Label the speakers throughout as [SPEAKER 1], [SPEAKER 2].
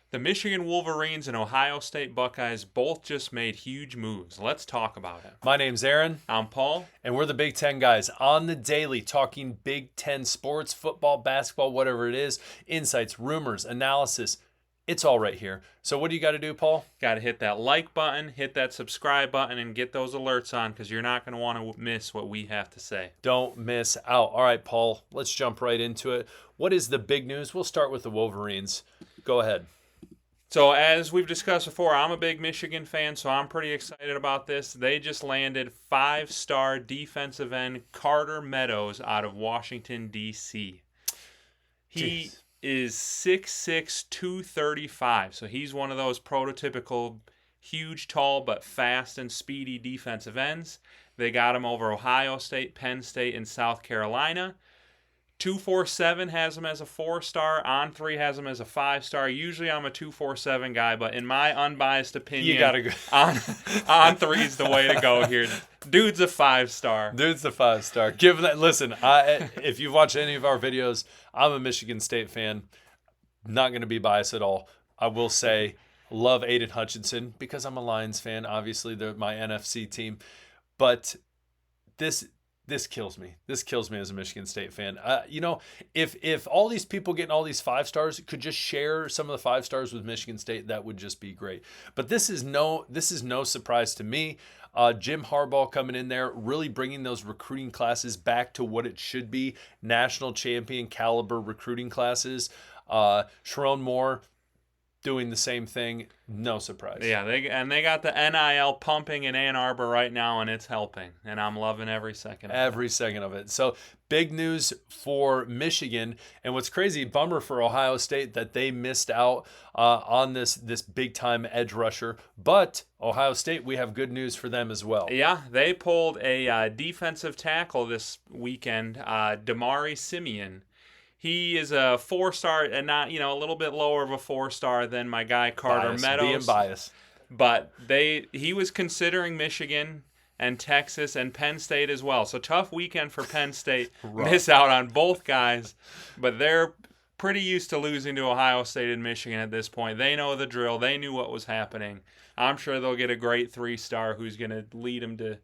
[SPEAKER 1] The Michigan Wolverines and Ohio State Buckeyes both just made huge moves. Let's talk about it.
[SPEAKER 2] My name's Aaron,
[SPEAKER 1] I'm Paul.
[SPEAKER 2] and we're the Big Ten guys on the daily talking Big Ten sports, football, basketball, whatever it is, insights, rumors, analysis. It's all right here. So what do you got to do, Paul?
[SPEAKER 1] Got to hit that like button, hit that subscribe button, and get those alerts on because you're not going to want to miss what we have to say.
[SPEAKER 2] Don't miss out. All right, Paul, let's jump right into it. What is the big news? We'll start with the Wolverines. Go ahead.
[SPEAKER 1] So as we've discussed before, I'm a big Michigan fan, so I'm pretty excited about this. They just landed 5-star defensive end Carter Meadows out of Washington, D.C. He is 6'6", 235, so he's one of those prototypical huge, tall, but fast and speedy defensive ends. They got him over Ohio State, Penn State, and South Carolina. 247 has him as a 4-star. On3 has him as a 5-star. Usually I'm a 247 guy, but in my unbiased opinion,
[SPEAKER 2] You gotta go.
[SPEAKER 1] On3 is the way to go here. Dude's a 5-star.
[SPEAKER 2] Dude's a 5-star. Give that. Listen, if you've watched any of our videos, I'm a Michigan State fan. Not going to be biased at all. I will say, love Aiden Hutchinson because I'm a Lions fan. Obviously, they're my NFC team. But this kills me. This kills me as a Michigan State fan. If all these people getting all these 5-stars could just share some of the 5 stars with Michigan State, that would just be great. But this is no surprise to me. Jim Harbaugh coming in there, really bringing those recruiting classes back to what it should be, national champion caliber recruiting classes. Sharon Moore doing the same thing, no surprise.
[SPEAKER 1] Yeah, they got the NIL pumping in Ann Arbor right now, and it's helping. And I'm loving every second.
[SPEAKER 2] Every second of it. So big news for Michigan, and what's crazy, bummer for Ohio State that they missed out on this big time edge rusher. But Ohio State, we have good news for them as well.
[SPEAKER 1] Yeah, they pulled a defensive tackle this weekend, Damari Simeon. He is a 4-star and not, a little bit lower of a 4-star than my guy Carter Meadows.
[SPEAKER 2] Being biased.
[SPEAKER 1] But he was considering Michigan and Texas and Penn State as well. So tough weekend for Penn State. Miss out on both guys, but they're pretty used to losing to Ohio State and Michigan at this point. They know the drill. They knew what was happening. I'm sure they'll get a great 3-star who's going to lead them to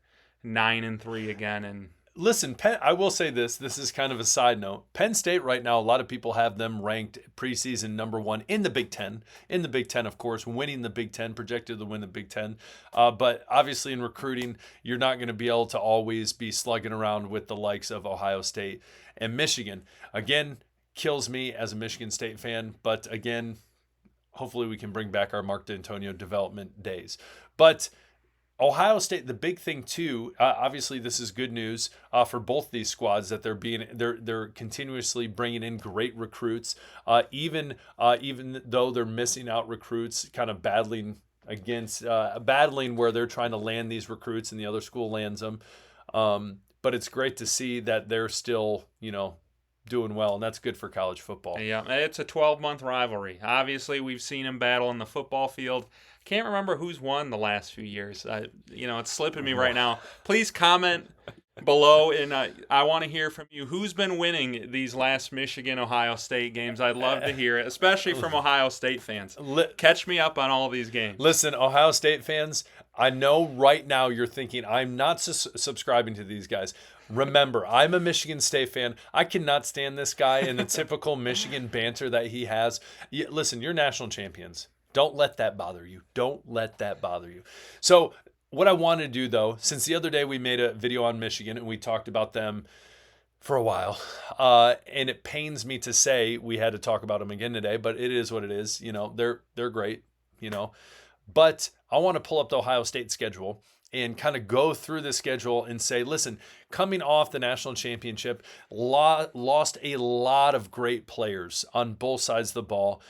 [SPEAKER 1] 9-3 again. And
[SPEAKER 2] listen, I will say this. This is kind of a side note. Penn State right now, a lot of people have them ranked preseason number 1 in the Big Ten. In the Big Ten, of course, winning the Big Ten, projected to win the Big Ten. But obviously in recruiting, you're not going to be able to always be slugging around with the likes of Ohio State and Michigan. Again, kills me as a Michigan State fan. But again, hopefully we can bring back our Mark D'Antonio development days. But Ohio State, the big thing too. Obviously, this is good news for both these squads that they're continuously bringing in great recruits. Even though they're missing out recruits, kind of battling where they're trying to land these recruits and the other school lands them. But it's great to see that they're still doing well, and that's good for college football.
[SPEAKER 1] Yeah, it's a 12-month rivalry. Obviously, we've seen them battle in the football field. Can't remember who's won the last few years. It's slipping me right now. Please comment below, and I want to hear from you. Who's been winning these last Michigan-Ohio State games? I'd love to hear it, especially from Ohio State fans. Catch me up on all these games.
[SPEAKER 2] Listen, Ohio State fans, I know right now you're thinking, I'm not subscribing to these guys. Remember, I'm a Michigan State fan. I cannot stand this guy and the typical Michigan banter that he has. Listen, you're national champions. Don't let that bother you. Don't let that bother you. So what I want to do, though, since the other day we made a video on Michigan and we talked about them for a while, and it pains me to say we had to talk about them again today, but it is what it is. They're great, But I want to pull up the Ohio State schedule and kind of go through the schedule and say, listen, coming off the national championship, lost a lot of great players on both sides of the ball.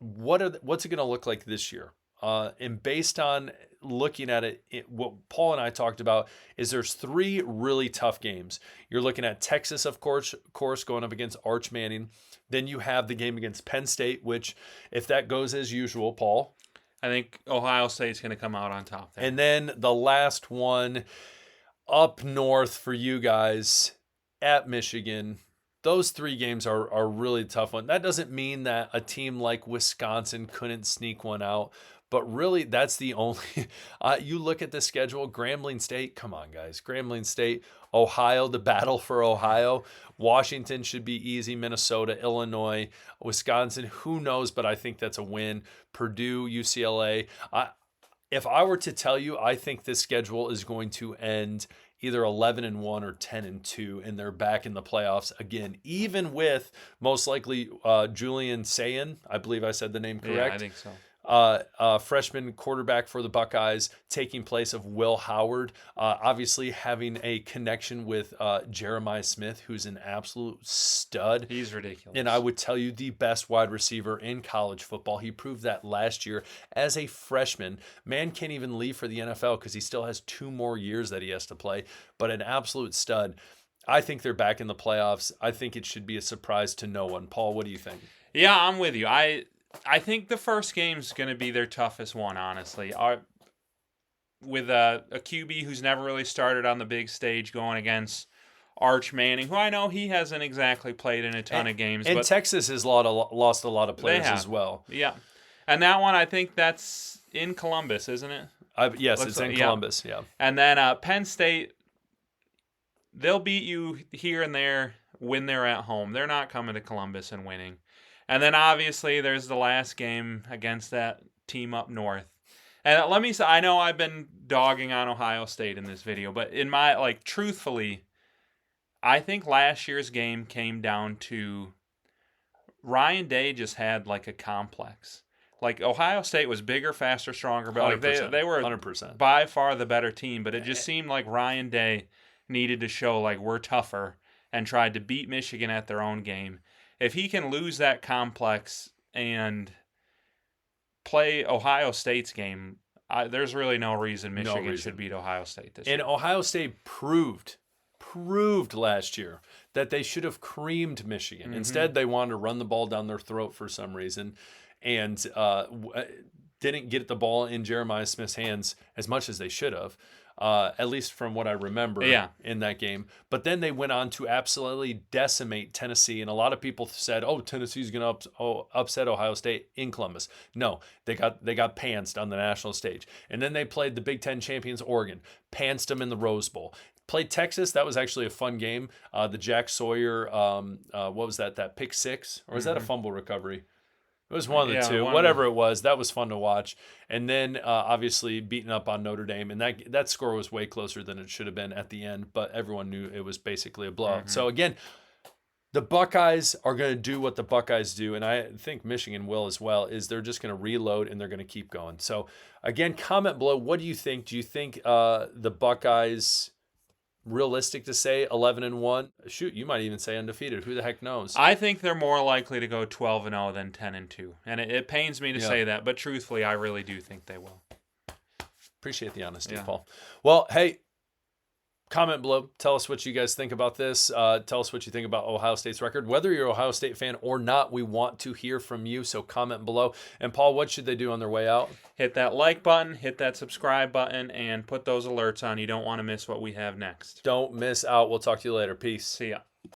[SPEAKER 2] What's it going to look like this year? And based on looking at it, what Paul and I talked about is there's 3 really tough games. You're looking at Texas, of course, going up against Arch Manning. Then you have the game against Penn State, which if that goes as usual, Paul,
[SPEAKER 1] I think Ohio State's going to come out on top there.
[SPEAKER 2] And then the last one up north for you guys at Michigan. those 3 games are really tough one. That doesn't mean that a team like Wisconsin couldn't sneak one out, but really that's the only. You look at the schedule: Grambling State. Come on, guys, Grambling State, Ohio, the battle for Ohio. Washington should be easy. Minnesota, Illinois, Wisconsin. Who knows? But I think that's a win. Purdue, UCLA. If I were to tell you, I think this schedule is going to end either 11-1 or 10-2, and they're back in the playoffs again, even with most likely Julian Sayin. I believe I said the name correct.
[SPEAKER 1] Yeah, I think so.
[SPEAKER 2] Freshman quarterback for the Buckeyes, taking place of Will Howard. Obviously having a connection with Jeremiah Smith, who's an absolute stud.
[SPEAKER 1] He's ridiculous.
[SPEAKER 2] And I would tell you, the best wide receiver in college football. He proved that last year as a freshman. Man can't even leave for the NFL because he still has 2 more years that he has to play, but an absolute stud. I think they're back in the playoffs. I think it should be a surprise to no one. Paul, what do you think?
[SPEAKER 1] Yeah, I'm with you. I think the first game's going to be their toughest one, honestly. With a QB who's never really started on the big stage going against Arch Manning, who I know he hasn't exactly played in a ton of games.
[SPEAKER 2] And
[SPEAKER 1] but
[SPEAKER 2] Texas has lost a lot of players as well.
[SPEAKER 1] Yeah. And that one, I think that's in Columbus, isn't it?
[SPEAKER 2] Yes, it's in Columbus, yeah.
[SPEAKER 1] And then Penn State, they'll beat you here and there when they're at home. They're not coming to Columbus and winning. And then obviously there's the last game against that team up north. And let me say, I know I've been dogging on Ohio State in this video, but truthfully, I think last year's game came down to Ryan Day just had a complex. Ohio State was bigger, faster, stronger, but they were
[SPEAKER 2] 100%.
[SPEAKER 1] by far the better team, but it just seemed like Ryan Day needed to show we're tougher and tried to beat Michigan at their own game. If he can lose that complex and play Ohio State's game, there's really no reason Michigan should beat Ohio State this year.
[SPEAKER 2] And Ohio State proved last year that they should have creamed Michigan. Mm-hmm. Instead, they wanted to run the ball down their throat for some reason and didn't get the ball in Jeremiah Smith's hands as much as they should have. At least from what I remember in that game. But then they went on to absolutely decimate Tennessee. And a lot of people said, Tennessee's going to upset Ohio State in Columbus. No, they got pantsed on the national stage. And then they played the Big Ten champions, Oregon, pantsed them in the Rose Bowl. Played Texas. That was actually a fun game. The Jack Sawyer, what was that? That pick six? Or was that a fumble recovery? It was one of the two. Whatever it was, that was fun to watch. And then, obviously, beating up on Notre Dame. And that score was way closer than it should have been at the end. But everyone knew it was basically a blowout. Mm-hmm. So, again, the Buckeyes are going to do what the Buckeyes do. And I think Michigan will as well, is they're just going to reload and they're going to keep going. So, again, comment below. What do you think? Do you think the Buckeyes... realistic to say 11-1? Shoot, you might even say undefeated. Who the heck knows?
[SPEAKER 1] I think they're more likely to go 12-0 than 10-2, and it pains me to say that, but truthfully, I really do think they will.
[SPEAKER 2] Appreciate the honesty, Paul. Well, hey, comment below. Tell us what you guys think about this. Tell us what you think about Ohio State's record. Whether you're an Ohio State fan or not, we want to hear from you, so comment below. And Paul, what should they do on their way out?
[SPEAKER 1] Hit that like button, hit that subscribe button, and put those alerts on. You don't want to miss what we have next.
[SPEAKER 2] Don't miss out. We'll talk to you later. Peace.
[SPEAKER 1] See ya.